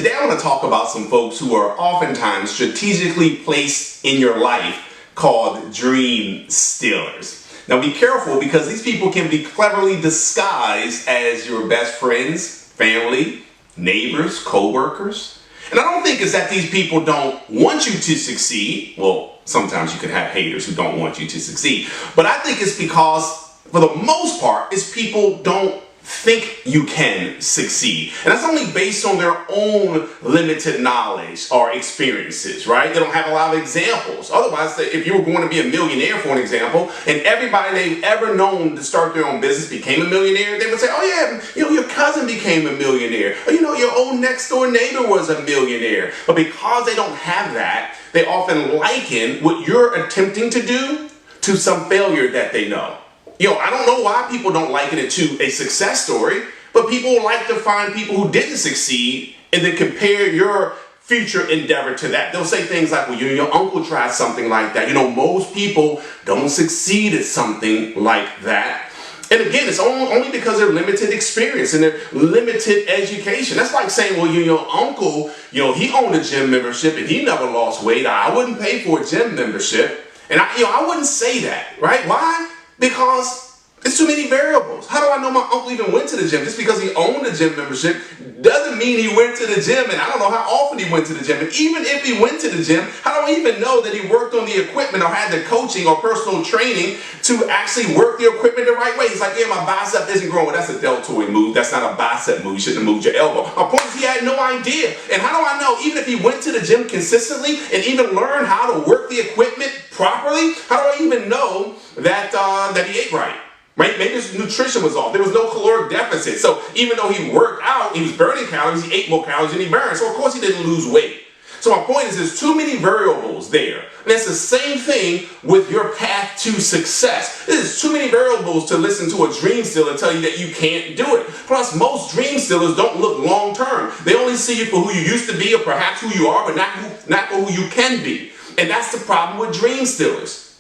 Today I want to talk about some folks who are oftentimes strategically placed in your life called dream stealers. Now be careful, because these people can be cleverly disguised as your best friends, family, neighbors, co-workers. And I don't think it's that these people don't want you to succeed. Well, sometimes you can have haters who don't want you to succeed. But I think it's because, for the most part, it's people don't think you can succeed. And that's only based on their own limited knowledge or experiences, right? They don't have a lot of examples. Otherwise, if you were going to be a millionaire, for an example, and everybody they've ever known to start their own business became a millionaire, they would say, oh yeah, your cousin became a millionaire. Or, your old next door neighbor was a millionaire. But because they don't have that, they often liken what you're attempting to do to some failure that they know. I don't know why people don't liken it to a success story, but people like to find people who didn't succeed and then compare your future endeavor to that. They'll say things like, well, your uncle tried something like that. Most people don't succeed at something like that. And again, it's only because of their limited experience and their limited education. That's like saying, well, your uncle, he owned a gym membership and he never lost weight. I wouldn't pay for a gym membership. And I wouldn't say that, right? Why? Because it's too many variables. How do I know my uncle even went to the gym? Just because he owned a gym membership doesn't mean he went to the gym, and I don't know how often he went to the gym. And even if he went to the gym, how do I even know that he worked on the equipment or had the coaching or personal training to actually work the equipment the right way? He's like, yeah, my bicep isn't growing. That's a deltoid move. That's not a bicep move. You shouldn't have moved your elbow. My point is, he had no idea. And how do I know, even if he went to the gym consistently and even learned how to work the equipment properly, how do I even know that he ate right? Right? Maybe his nutrition was off. There was no caloric deficit. So even though he worked out, he was burning calories, he ate more calories than he burned. So of course he didn't lose weight. So my point is, there's too many variables there. And it's the same thing with your path to success. There's too many variables to listen to a dream stealer tell you that you can't do it. Plus, most dream stealers don't look long term. They only see you for who you used to be, or perhaps who you are, but not for who you can be. And that's the problem with dream stealers.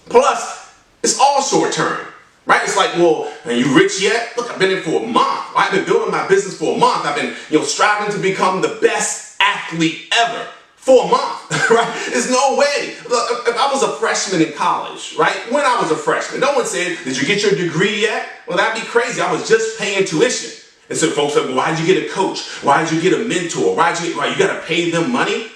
Plus, it's all short term. Right? It's like, well, are you rich yet? Look, I've been in for a month. I've been building my business for a month. I've been, striving to become the best athlete ever for a month, right? There's no way. Look, if I was a freshman in college, right? When I was a freshman, no one said, did you get your degree yet? Well, that'd be crazy. I was just paying tuition. And so folks are like, well, why'd you get a coach? Why'd you get a mentor? Why you got to pay them money?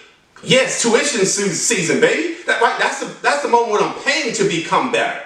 Yes, tuition season, baby. That's the moment when I'm paying to become better.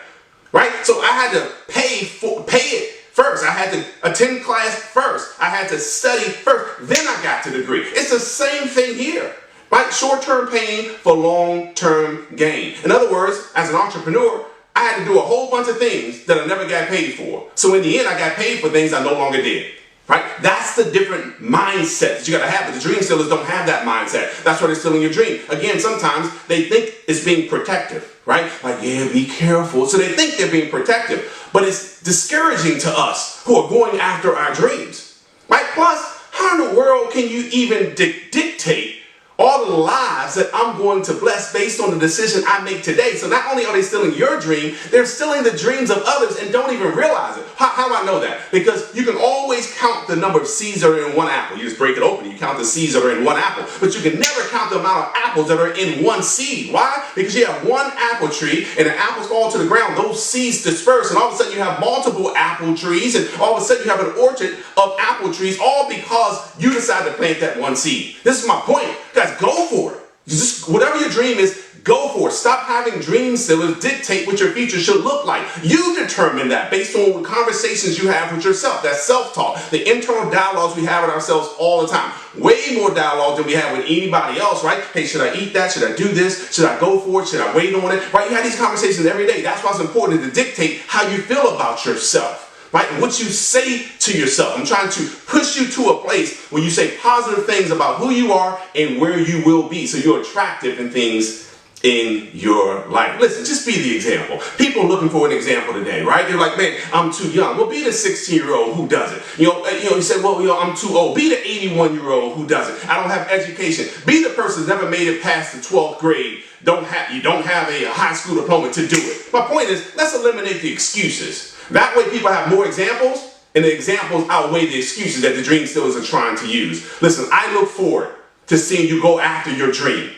Right? So I had to pay it first. I had to attend class first. I had to study first. Then I got the degree. It's the same thing here. Right? Short-term pain for long-term gain. In other words, as an entrepreneur, I had to do a whole bunch of things that I never got paid for. So in the end, I got paid for things I no longer did. Right? That's the different mindset that you got to have. But the dream stealers don't have that mindset. That's why they're stealing your dream. Again, sometimes they think it's being protective, right? Like, yeah, be careful. So they think they're being protective. But it's discouraging to us who are going after our dreams, right? Plus, how in the world can you even dictate all the lives that I'm going to bless based on the decision I make today? So not only are they stealing your dream, they're stealing the dreams of others and don't even realize it. How do I know that? Because you can always count the number of seeds that are in one apple. You just break it open, you count the seeds that are in one apple. But you can never count the amount of apples that are in one seed. Why? Because you have one apple tree and the apples fall to the ground, those seeds disperse, and all of a sudden you have multiple apple trees, and all of a sudden you have an orchard of apple trees, all because you decided to plant that one seed. This is my point. Guys, go for it. Just whatever your dream is, go for it. Stop having dream stealers dictate what your future should look like. You determine that based on conversations you have with yourself. That self-talk, the internal dialogues we have with ourselves all the time. Way more dialogue than we have with anybody else, right? Hey, should I eat that? Should I do this? Should I go for it? Should I wait on it? Right? You have these conversations every day. That's why it's important to dictate how you feel about yourself. Right? And what you say to yourself. I'm trying to push you to a place where you say positive things about who you are and where you will be, so you're attractive in things in your life. Listen, just be the example. People are looking for an example today, right? They're like, man, I'm too young. Well, be the 16-year-old who does it. You say, well, I'm too old. Be the 81-year-old who does it. I don't have education. Be the person who's never made it past the 12th grade. You don't have a high school diploma to do it. My point is, let's eliminate the excuses. That way people have more examples, and the examples outweigh the excuses that the dream stealers are trying to use. Listen, I look forward to seeing you go after your dream.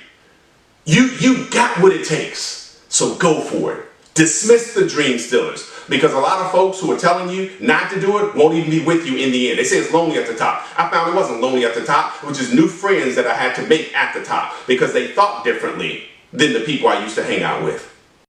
You got what it takes, so go for it. Dismiss the dream stealers, because a lot of folks who are telling you not to do it won't even be with you in the end. They say it's lonely at the top. I found it wasn't lonely at the top. It was just new friends that I had to make at the top because they thought differently than the people I used to hang out with.